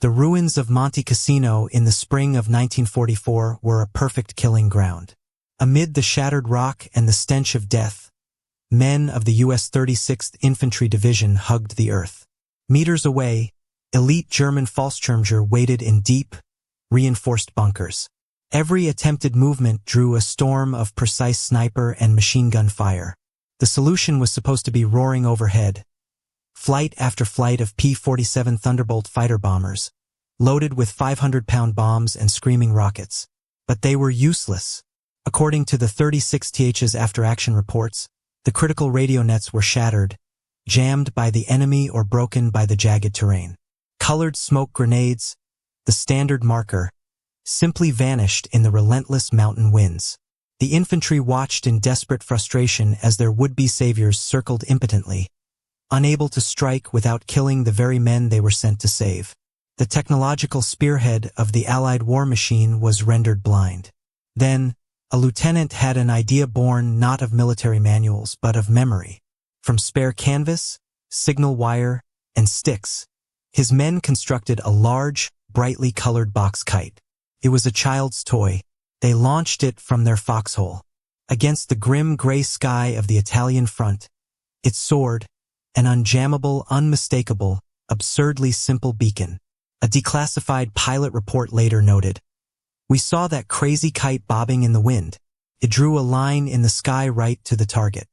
The ruins of Monte Cassino in the spring of 1944 were a perfect killing ground. Amid the shattered rock and the stench of death, men of the U.S. 36th Infantry Division hugged the earth. Meters away, elite German Fallschirmjäger waited in deep, reinforced bunkers. Every attempted movement drew a storm of precise sniper and machine gun fire. The solution was supposed to be roaring overhead. Flight after flight of P-47 Thunderbolt fighter bombers, loaded with 500-pound bombs and screaming rockets. But they were useless. According to the 36th's after-action reports, the critical radio nets were shattered, jammed by the enemy or broken by the jagged terrain. Colored smoke grenades, the standard marker, simply vanished in the relentless mountain winds. The infantry watched in desperate frustration as their would-be saviors circled impotently, unable to strike without killing the very men they were sent to save. The technological spearhead of the Allied war machine was rendered blind. Then, a lieutenant had an idea born not of military manuals but of memory. From spare canvas, signal wire, and sticks, his men constructed a large, brightly colored box kite. It was a child's toy. They launched it from their foxhole. Against the grim gray sky of the Italian front, it soared, an unjammable, unmistakable, absurdly simple beacon. A declassified pilot report later noted, "We saw that crazy kite bobbing in the wind. It drew a line in the sky right to the target.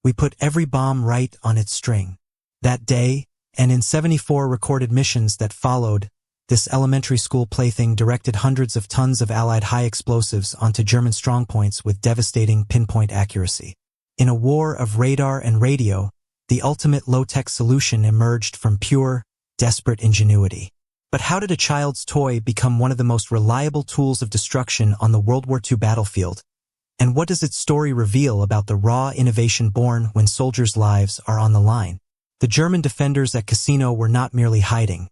We put every bomb right on its string." That day, and in 74 recorded missions that followed, this elementary school plaything directed hundreds of tons of Allied high explosives onto German strongpoints with devastating pinpoint accuracy. In a war of radar and radio, the ultimate low-tech solution emerged from pure, desperate ingenuity. But how did a child's toy become one of the most reliable tools of destruction on the World War II battlefield? And what does its story reveal about the raw innovation born when soldiers' lives are on the line? The German defenders at Cassino were not merely hiding.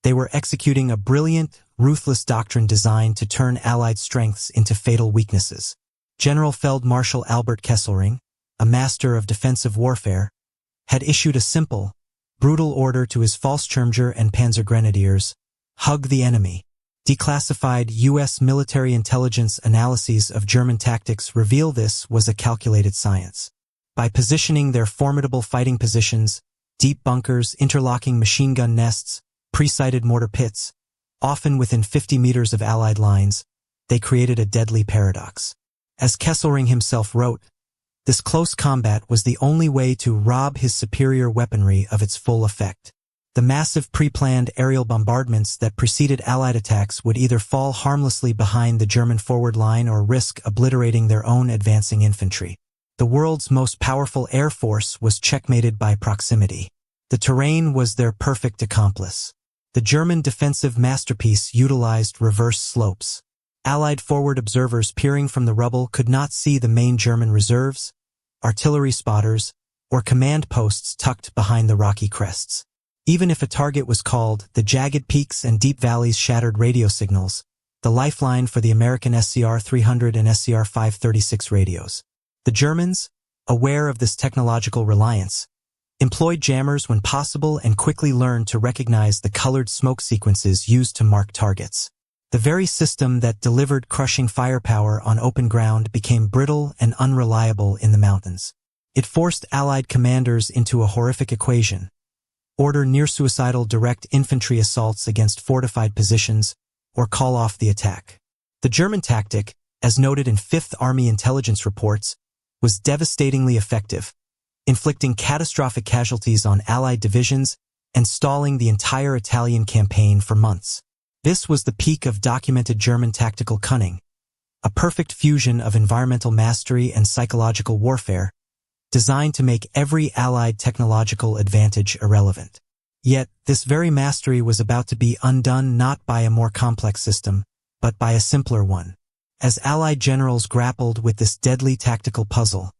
They were executing a brilliant, ruthless doctrine designed to turn Allied strengths into fatal weaknesses. General Feldmarschall Albert Kesselring, a master of defensive warfare, had issued a simple, brutal order to his Fallschirmjäger and Panzer Grenadiers: hug the enemy. Declassified U.S. military intelligence analyses of German tactics reveal this was a calculated science. By positioning their formidable fighting positions, deep bunkers, interlocking machine gun nests, pre-sighted mortar pits, often within 50 meters of Allied lines, they created a deadly paradox. As Kesselring himself wrote, this close combat was the only way to rob his superior weaponry of its full effect. The massive pre-planned aerial bombardments that preceded Allied attacks would either fall harmlessly behind the German forward line or risk obliterating their own advancing infantry. The world's most powerful air force was checkmated by proximity. The terrain was their perfect accomplice. The German defensive masterpiece utilized reverse slopes. Allied forward observers peering from the rubble could not see the main German reserves, artillery spotters, or command posts tucked behind the rocky crests. Even if a target was called, the jagged peaks and deep valleys shattered radio signals, the lifeline for the American SCR-300 and SCR-536 radios. The Germans, aware of this technological reliance, employed jammers when possible and quickly learned to recognize the colored smoke sequences used to mark targets. The very system that delivered crushing firepower on open ground became brittle and unreliable in the mountains. It forced Allied commanders into a horrific equation: order near-suicidal direct infantry assaults against fortified positions, or call off the attack. The German tactic, as noted in Fifth Army intelligence reports, was devastatingly effective, inflicting catastrophic casualties on Allied divisions and stalling the entire Italian campaign for months. This was the peak of documented German tactical cunning, a perfect fusion of environmental mastery and psychological warfare, designed to make every Allied technological advantage irrelevant. Yet, this very mastery was about to be undone not by a more complex system, but by a simpler one. As Allied generals grappled with this deadly tactical puzzle,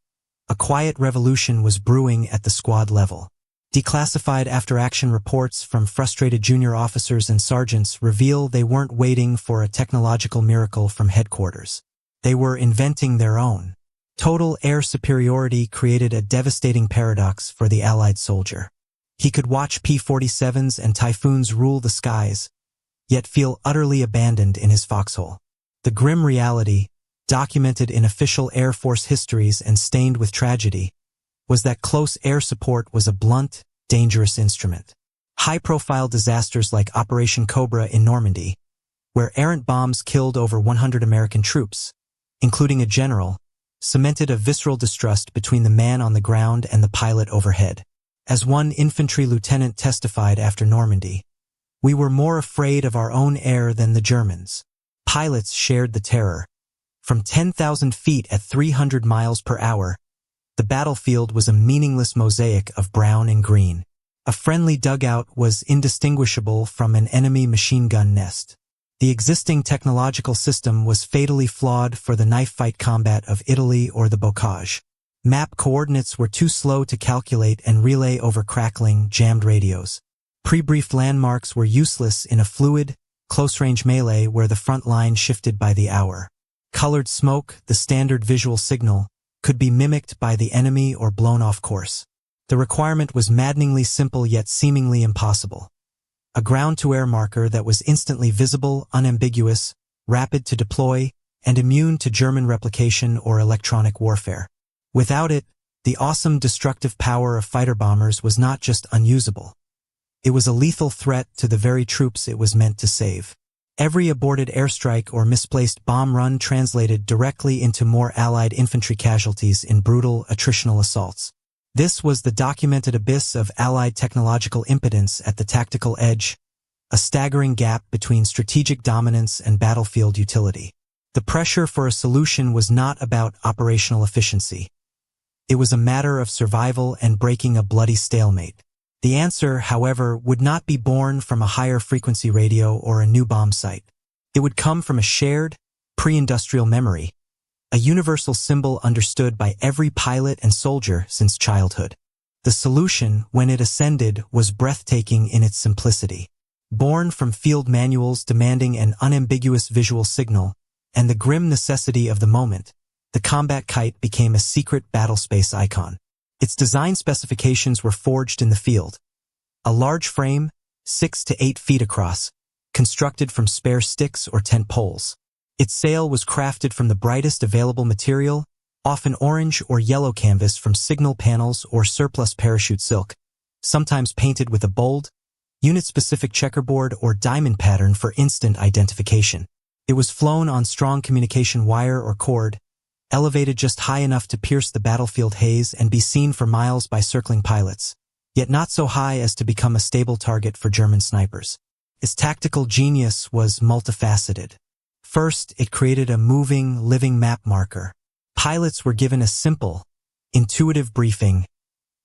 a quiet revolution was brewing at the squad level. Declassified after-action reports from frustrated junior officers and sergeants reveal they weren't waiting for a technological miracle from headquarters. They were inventing their own. Total air superiority created a devastating paradox for the Allied soldier. He could watch P-47s and Typhoons rule the skies, yet feel utterly abandoned in his foxhole. The grim reality, documented in official Air Force histories and stained with tragedy, was that close air support was a blunt, dangerous instrument. High-profile disasters like Operation Cobra in Normandy, where errant bombs killed over 100 American troops, including a general, cemented a visceral distrust between the man on the ground and the pilot overhead. As one infantry lieutenant testified after Normandy, "We were more afraid of our own air than the Germans." Pilots shared the terror. From 10,000 feet at 300 miles per hour, the battlefield was a meaningless mosaic of brown and green. A friendly dugout was indistinguishable from an enemy machine gun nest. The existing technological system was fatally flawed for the knife-fight combat of Italy or the Bocage. Map coordinates were too slow to calculate and relay over crackling, jammed radios. Pre-briefed landmarks were useless in a fluid, close-range melee where the front line shifted by the hour. Colored smoke, the standard visual signal, could be mimicked by the enemy or blown off course. The requirement was maddeningly simple yet seemingly impossible. A ground-to-air marker that was instantly visible, unambiguous, rapid to deploy, and immune to German replication or electronic warfare. Without it, the awesome destructive power of fighter bombers was not just unusable. It was a lethal threat to the very troops it was meant to save. Every aborted airstrike or misplaced bomb run translated directly into more Allied infantry casualties in brutal, attritional assaults. This was the documented abyss of Allied technological impotence at the tactical edge, a staggering gap between strategic dominance and battlefield utility. The pressure for a solution was not about operational efficiency. It was a matter of survival and breaking a bloody stalemate. The answer, however, would not be born from a higher frequency radio or a new bomb site. It would come from a shared, pre-industrial memory, a universal symbol understood by every pilot and soldier since childhood. The solution, when it ascended, was breathtaking in its simplicity. Born from field manuals demanding an unambiguous visual signal and the grim necessity of the moment, the combat kite became a secret battlespace icon. Its design specifications were forged in the field. A large frame, 6 to 8 feet across, constructed from spare sticks or tent poles. Its sail was crafted from the brightest available material, often orange or yellow canvas from signal panels or surplus parachute silk, sometimes painted with a bold, unit-specific checkerboard or diamond pattern for instant identification. It was flown on strong communication wire or cord, elevated just high enough to pierce the battlefield haze and be seen for miles by circling pilots, yet not so high as to become a stable target for German snipers. Its tactical genius was multifaceted. First, it created a moving, living map marker. Pilots were given a simple, intuitive briefing.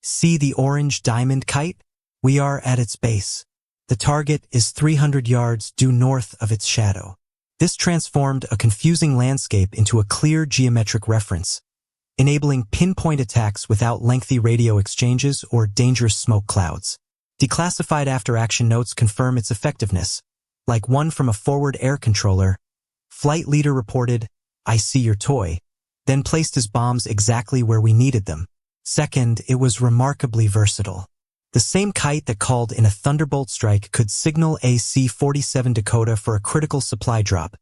See the orange diamond kite? We are at its base. The target is 300 yards due north of its shadow. This transformed a confusing landscape into a clear geometric reference, enabling pinpoint attacks without lengthy radio exchanges or dangerous smoke clouds. Declassified after-action notes confirm its effectiveness. Like one from a forward air controller, flight leader reported, "I see your toy," then placed his bombs exactly where we needed them. Second, it was remarkably versatile. The same kite that called in a Thunderbolt strike could signal a C-47 Dakota for a critical supply drop,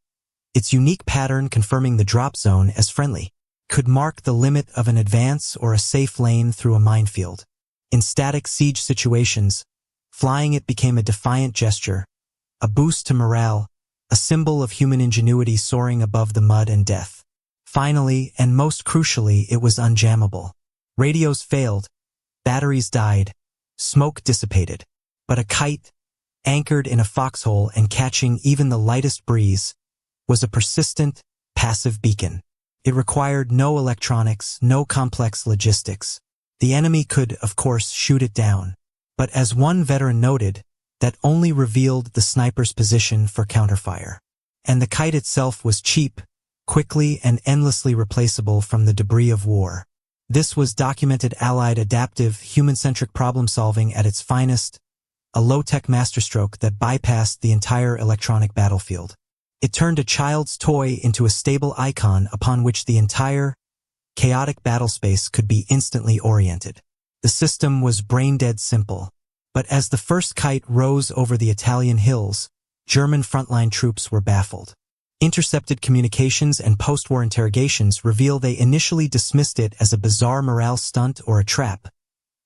its unique pattern confirming the drop zone as friendly, could mark the limit of an advance or a safe lane through a minefield. In static siege situations, flying it became a defiant gesture, a boost to morale, a symbol of human ingenuity soaring above the mud and death. Finally, and most crucially, it was unjammable. Radios failed, batteries died, smoke dissipated, but a kite, anchored in a foxhole and catching even the lightest breeze, was a persistent, passive beacon. It required no electronics, no complex logistics. The enemy could, of course, shoot it down, but as one veteran noted, that only revealed the sniper's position for counterfire. And the kite itself was cheap, quickly and endlessly replaceable from the debris of war. This was documented Allied adaptive, human-centric problem-solving at its finest, a low-tech masterstroke that bypassed the entire electronic battlefield. It turned a child's toy into a stable icon upon which the entire, chaotic battlespace could be instantly oriented. The system was brain-dead simple, but as the first kite rose over the Italian hills, German frontline troops were baffled. Intercepted communications and post-war interrogations reveal they initially dismissed it as a bizarre morale stunt or a trap,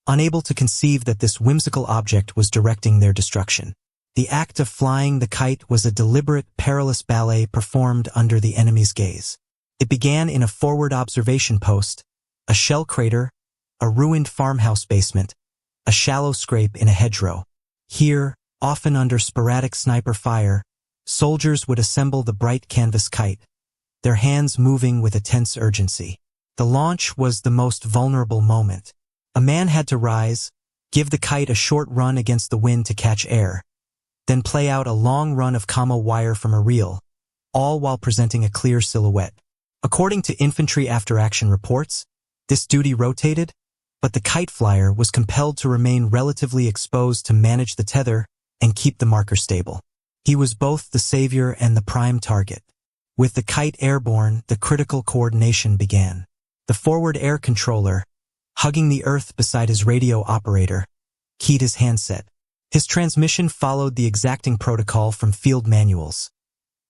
unable to conceive that this whimsical object was directing their destruction. The act of flying the kite was a deliberate, perilous ballet performed under the enemy's gaze. It began in a forward observation post, a shell crater, a ruined farmhouse basement, a shallow scrape in a hedgerow. Here, often under sporadic sniper fire, soldiers would assemble the bright canvas kite, their hands moving with a tense urgency. The launch was the most vulnerable moment. A man had to rise, give the kite a short run against the wind to catch air, then play out a long run of commo wire from a reel, all while presenting a clear silhouette. According to infantry after-action reports, this duty rotated, but the kite flyer was compelled to remain relatively exposed to manage the tether and keep the marker stable. He was both the savior and the prime target. With the kite airborne, the critical coordination began. The forward air controller, hugging the earth beside his radio operator, keyed his handset. His transmission followed the exacting protocol from field manuals.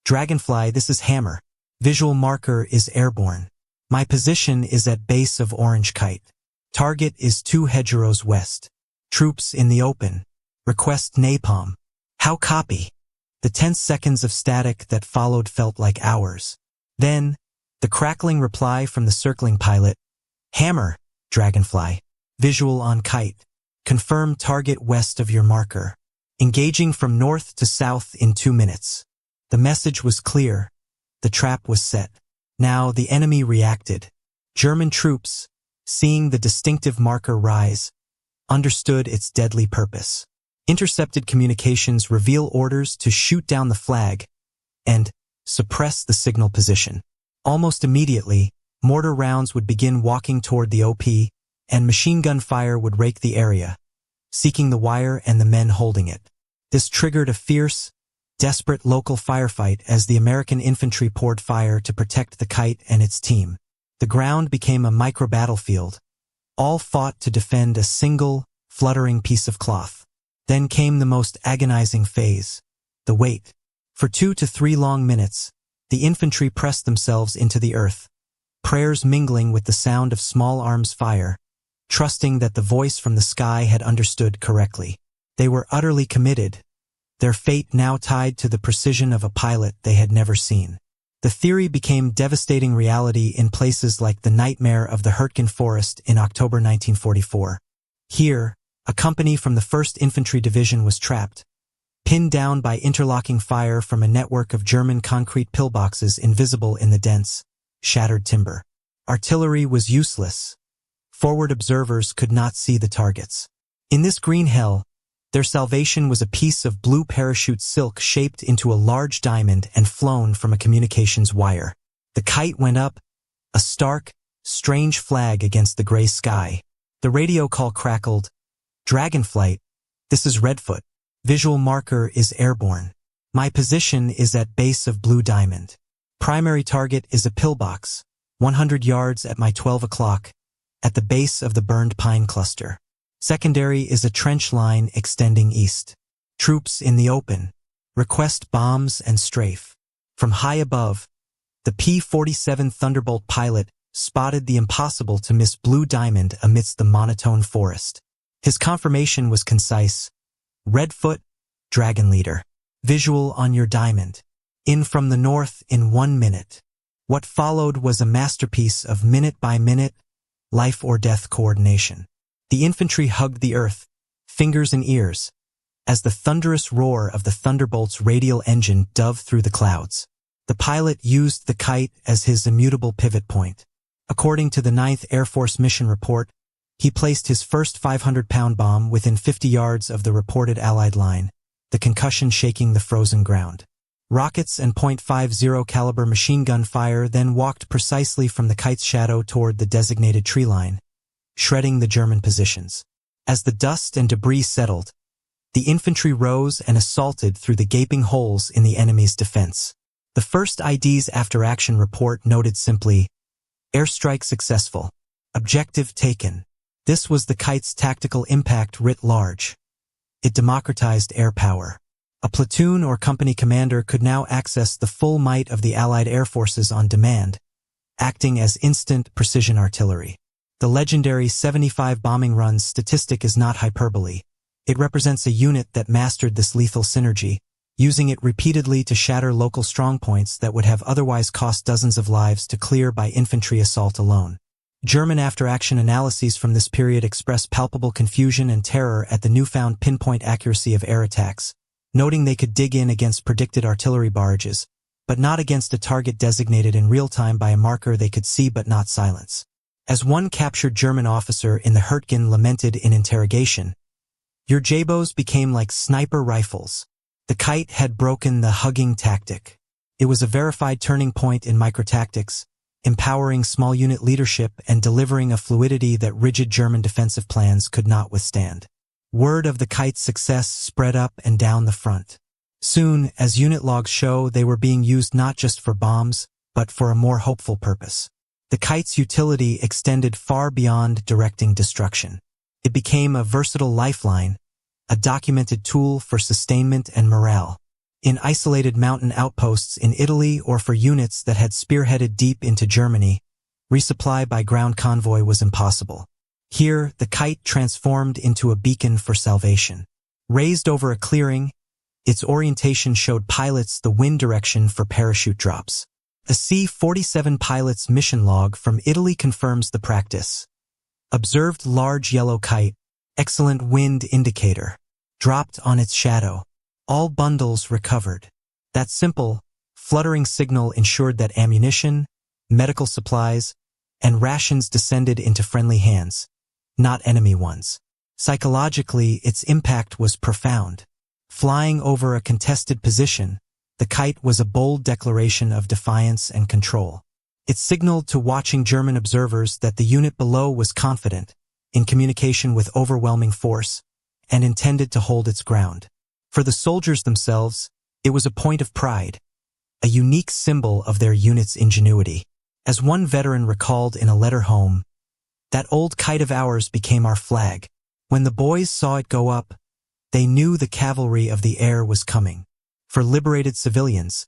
Dragonfly, this is Hammer. Visual marker is airborne. My position is at base of orange kite. Target is 2 hedgerows west. Troops in the open. Request napalm. How copy? The tense seconds of static that followed felt like hours. Then, the crackling reply from the circling pilot. Hammer, Dragonfly. Visual on kite. Confirm target west of your marker. Engaging from north to south in 2 minutes. The message was clear. The trap was set. Now the enemy reacted. German troops, seeing the distinctive marker rise, understood its deadly purpose. Intercepted communications reveal orders to shoot down the flag and suppress the signal position. Almost immediately, mortar rounds would begin walking toward the OP, and machine gun fire would rake the area, seeking the wire and the men holding it. This triggered a fierce, desperate local firefight as the American infantry poured fire to protect the kite and its team. The ground became a micro-battlefield. All fought to defend a single, fluttering piece of cloth. Then came the most agonizing phase, the wait. For 2 to 3 long minutes, the infantry pressed themselves into the earth, prayers mingling with the sound of small arms fire, trusting that the voice from the sky had understood correctly. They were utterly committed, their fate now tied to the precision of a pilot they had never seen. The theory became devastating reality in places like the nightmare of the Hurtgen Forest in October 1944. Here, a company from the 1st Infantry Division was trapped, pinned down by interlocking fire from a network of German concrete pillboxes invisible in the dense, shattered timber. Artillery was useless. Forward observers could not see the targets. In this green hell, their salvation was a piece of blue parachute silk shaped into a large diamond and flown from a communications wire. The kite went up, a stark, strange flag against the gray sky. The radio call crackled. Dragonflight, this is Redfoot. Visual marker is airborne. My position is at base of Blue Diamond. Primary target is a pillbox, 100 yards at my 12 o'clock, at the base of the burned pine cluster. Secondary is a trench line extending east. Troops in the open. Request bombs and strafe. From high above, the P-47 Thunderbolt pilot spotted the impossible to miss Blue Diamond amidst the monotone forest. His confirmation was concise. Redfoot, Dragon Leader. Visual on your diamond. In from the north in 1 minute. What followed was a masterpiece of minute-by-minute, life-or-death coordination. The infantry hugged the earth, fingers and ears, as the thunderous roar of the Thunderbolt's radial engine dove through the clouds. The pilot used the kite as his immutable pivot point. According to the 9th Air Force mission report, he placed his first 500-pound bomb within 50 yards of the reported Allied line, the concussion shaking the frozen ground. Rockets and .50 caliber machine gun fire then walked precisely from the kite's shadow toward the designated tree line, shredding the German positions. As the dust and debris settled, the infantry rose and assaulted through the gaping holes in the enemy's defense. The first ID's after-action report noted simply, airstrike successful. Objective taken. This was the kite's tactical impact writ large. It democratized air power. A platoon or company commander could now access the full might of the Allied air forces on demand, acting as instant precision artillery. The legendary 75 bombing runs statistic is not hyperbole. It represents a unit that mastered this lethal synergy, using it repeatedly to shatter local strongpoints that would have otherwise cost dozens of lives to clear by infantry assault alone. German after-action analyses from this period express palpable confusion and terror at the newfound pinpoint accuracy of air attacks, noting they could dig in against predicted artillery barrages, but not against a target designated in real time by a marker they could see but not silence. As one captured German officer in the Hurtgen lamented in interrogation, "Your Jabos became like sniper rifles." The Kite had broken the hugging tactic. It was a verified turning point in microtactics, empowering small unit leadership and delivering a fluidity that rigid German defensive plans could not withstand. Word of the Kite's success spread up and down the front. Soon, as unit logs show, they were being used not just for bombs, but for a more hopeful purpose. The Kite's utility extended far beyond directing destruction. It became a versatile lifeline, a documented tool for sustainment and morale. In isolated mountain outposts in Italy or for units that had spearheaded deep into Germany, resupply by ground convoy was impossible. Here, the Kite transformed into a beacon for salvation. Raised over a clearing, its orientation showed pilots the wind direction for parachute drops. A C-47 pilot's mission log from Italy confirms the practice. Observed large yellow kite, excellent wind indicator. Dropped on its shadow. All bundles recovered. That simple, fluttering signal ensured that ammunition, medical supplies, and rations descended into friendly hands, not enemy ones. Psychologically, its impact was profound. Flying over a contested position, the Kite was a bold declaration of defiance and control. It signaled to watching German observers that the unit below was confident, in communication with overwhelming force, and intended to hold its ground. For the soldiers themselves, it was a point of pride, a unique symbol of their unit's ingenuity. As one veteran recalled in a letter home, "That old Kite of ours became our flag. When the boys saw it go up, they knew the cavalry of the air was coming." For liberated civilians,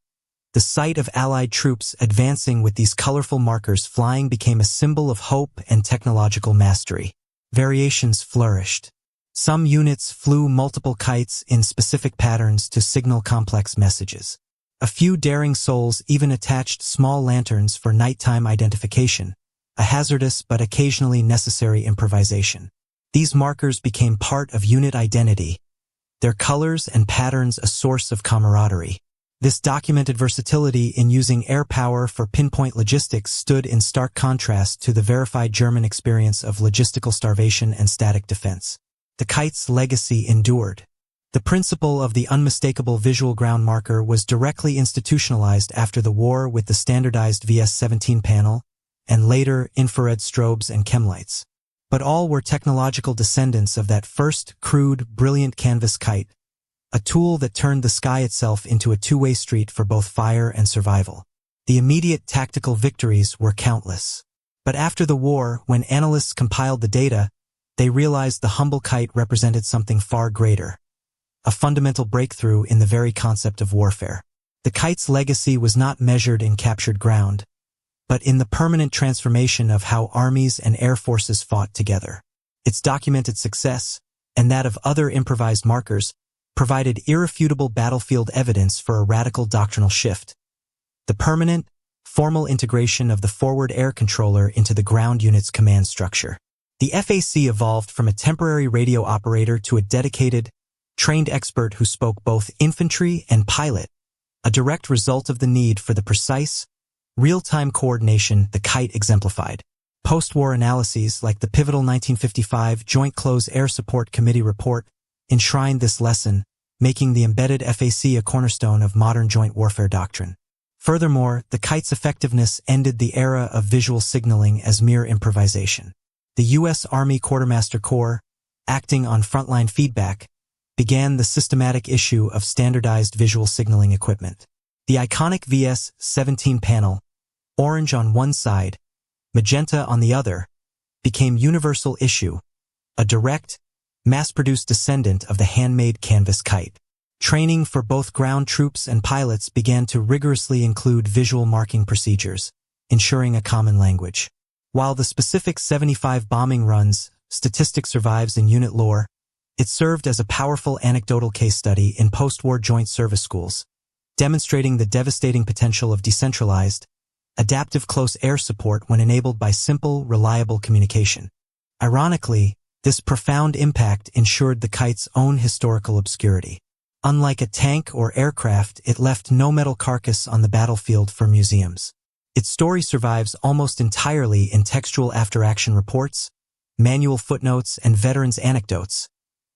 the sight of Allied troops advancing with these colorful markers flying became a symbol of hope and technological mastery. Variations flourished. Some units flew multiple kites in specific patterns to signal complex messages. A few daring souls even attached small lanterns for nighttime identification, a hazardous but occasionally necessary improvisation. These markers became part of unit identity, their colors and patterns a source of camaraderie. This documented versatility in using air power for pinpoint logistics stood in stark contrast to the verified German experience of logistical starvation and static defense. The Kite's legacy endured. The principle of the unmistakable visual ground marker was directly institutionalized after the war with the standardized VS-17 panel, and later infrared strobes and chemlights. But all were technological descendants of that first, crude, brilliant canvas kite, a tool that turned the sky itself into a two-way street for both fire and survival. The immediate tactical victories were countless. But after the war, when analysts compiled the data, they realized the humble kite represented something far greater, a fundamental breakthrough in the very concept of warfare. The Kite's legacy was not measured in captured ground, but in the permanent transformation of how armies and air forces fought together. Its documented success, and that of other improvised markers, provided irrefutable battlefield evidence for a radical doctrinal shift: the permanent, formal integration of the forward air controller into the ground unit's command structure. The FAC evolved from a temporary radio operator to a dedicated, trained expert who spoke both infantry and pilot, a direct result of the need for the precise, real-time coordination the Kite exemplified. Post-war analyses like the pivotal 1955 Joint Close Air Support Committee report enshrined this lesson, making the embedded FAC a cornerstone of modern joint warfare doctrine. Furthermore, the Kite's effectiveness ended the era of visual signaling as mere improvisation. The U.S. Army Quartermaster Corps, acting on frontline feedback, began the systematic issue of standardized visual signaling equipment. The iconic VS-17 panel, orange on one side, magenta on the other, became universal issue, a direct, mass-produced descendant of the handmade canvas kite. Training for both ground troops and pilots began to rigorously include visual marking procedures, ensuring a common language. While the specific 75 bombing runs statistic survives in unit lore, it served as a powerful anecdotal case study in post-war joint service schools, demonstrating the devastating potential of decentralized, adaptive close air support when enabled by simple, reliable communication. Ironically, this profound impact ensured the Kite's own historical obscurity. Unlike a tank or aircraft, it left no metal carcass on the battlefield for museums. Its story survives almost entirely in textual after-action reports, manual footnotes, and veterans' anecdotes,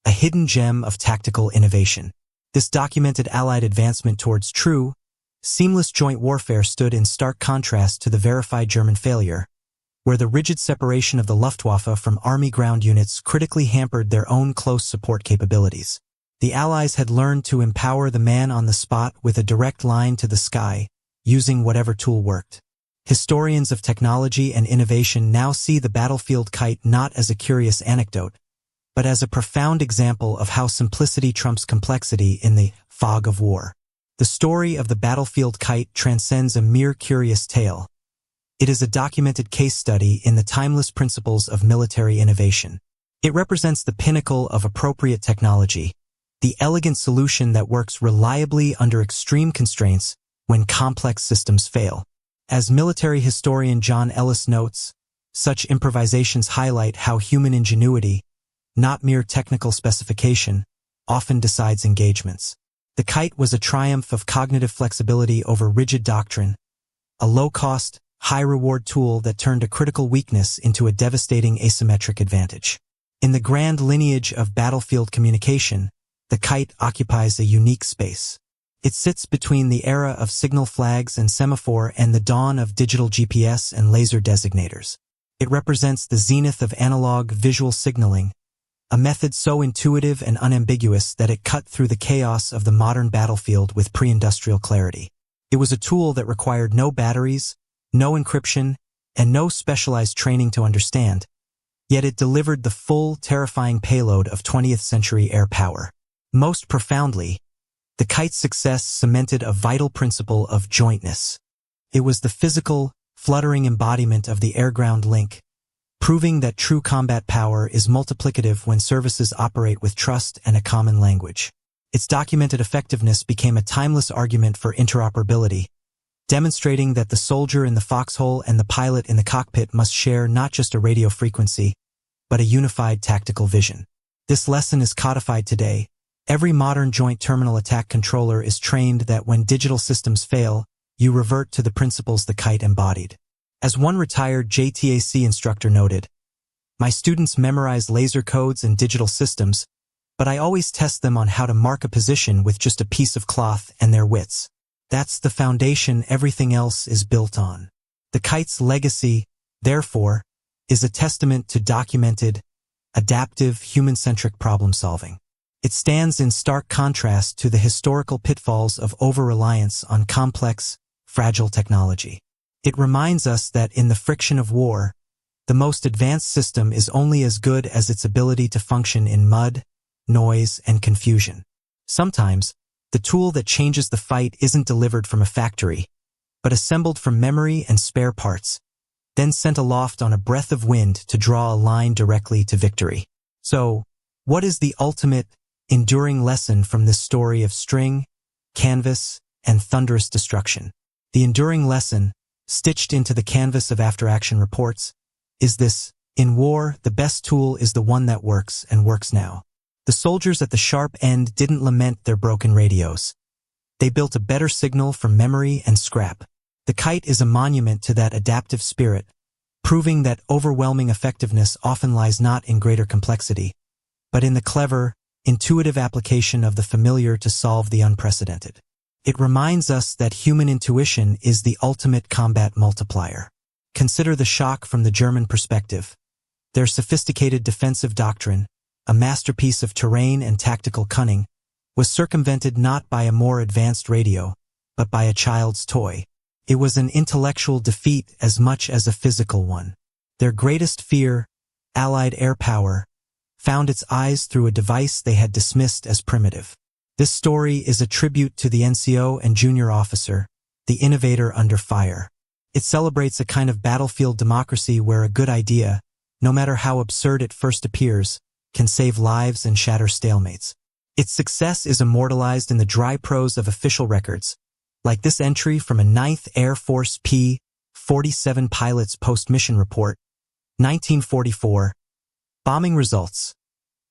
a hidden gem of tactical innovation. This documented Allied advancement towards true, seamless joint warfare stood in stark contrast to the verified German failure, where the rigid separation of the Luftwaffe from Army ground units critically hampered their own close support capabilities. The Allies had learned to empower the man on the spot with a direct line to the sky, using whatever tool worked. Historians of technology and innovation now see the battlefield Kite not as a curious anecdote, but as a profound example of how simplicity trumps complexity in the fog of war. The story of the battlefield Kite transcends a mere curious tale. It is a documented case study in the timeless principles of military innovation. It represents the pinnacle of appropriate technology, the elegant solution that works reliably under extreme constraints when complex systems fail. As military historian John Ellis notes, such improvisations highlight how human ingenuity, not mere technical specification, often decides engagements. The Kite was a triumph of cognitive flexibility over rigid doctrine, a low-cost, high-reward tool that turned a critical weakness into a devastating asymmetric advantage. In the grand lineage of battlefield communication, the Kite occupies a unique space. It sits between the era of signal flags and semaphore and the dawn of digital GPS and laser designators. It represents the zenith of analog visual signaling, a method so intuitive and unambiguous that it cut through the chaos of the modern battlefield with pre-industrial clarity. It was a tool that required no batteries, no encryption, and no specialized training to understand, yet it delivered the full, terrifying payload of 20th century air power. Most profoundly, the Kite's success cemented a vital principle of jointness. It was the physical, fluttering embodiment of the air-ground link, proving that true combat power is multiplicative when services operate with trust and a common language. Its documented effectiveness became a timeless argument for interoperability, demonstrating that the soldier in the foxhole and the pilot in the cockpit must share not just a radio frequency, but a unified tactical vision. This lesson is codified today. Every modern joint terminal attack controller is trained that when digital systems fail, you revert to the principles the Kite embodied. As one retired JTAC instructor noted, "My students memorize laser codes and digital systems, but I always test them on how to mark a position with just a piece of cloth and their wits. That's the foundation everything else is built on." The Kite's legacy, therefore, is a testament to documented, adaptive, human-centric problem-solving. It stands in stark contrast to the historical pitfalls of over-reliance on complex, fragile technology. It reminds us that in the friction of war, the most advanced system is only as good as its ability to function in mud, noise, and confusion. Sometimes, the tool that changes the fight isn't delivered from a factory, but assembled from memory and spare parts, then sent aloft on a breath of wind to draw a line directly to victory. So, what is the ultimate, enduring lesson from this story of string, canvas, and thunderous destruction? The enduring lesson, stitched into the canvas of after-action reports, is this: in war, the best tool is the one that works and works now. The soldiers at the sharp end didn't lament their broken radios. They built a better signal from memory and scrap. The Kite is a monument to that adaptive spirit, proving that overwhelming effectiveness often lies not in greater complexity, but in the clever, intuitive application of the familiar to solve the unprecedented. It reminds us that human intuition is the ultimate combat multiplier. Consider the shock from the German perspective. Their sophisticated defensive doctrine, a masterpiece of terrain and tactical cunning, was circumvented not by a more advanced radio, but by a child's toy. It was an intellectual defeat as much as a physical one. Their greatest fear, Allied air power, found its eyes through a device they had dismissed as primitive. This story is a tribute to the NCO and junior officer, the innovator under fire. It celebrates a kind of battlefield democracy where a good idea, no matter how absurd it first appears, can save lives and shatter stalemates. Its success is immortalized in the dry prose of official records, like this entry from a 9th Air Force P-47 pilot's post-mission report, 1944. Bombing results.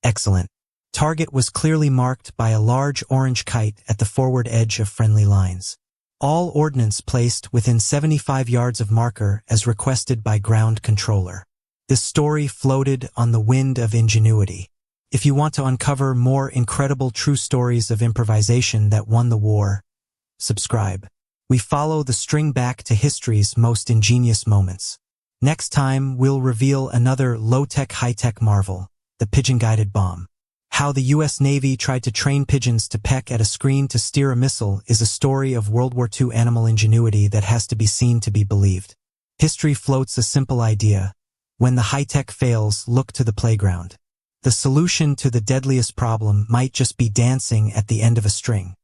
Excellent. Target was clearly marked by a large orange kite at the forward edge of friendly lines. All ordnance placed within 75 yards of marker as requested by ground controller. This story floated on the wind of ingenuity. If you want to uncover more incredible true stories of improvisation that won the war, subscribe. We follow the string back to history's most ingenious moments. Next time, we'll reveal another low-tech, high-tech marvel, the pigeon-guided bomb. How the U.S. Navy tried to train pigeons to peck at a screen to steer a missile is a story of World War II animal ingenuity that has to be seen to be believed. History floats a simple idea. When the high-tech fails, look to the playground. The solution to the deadliest problem might just be dancing at the end of a string.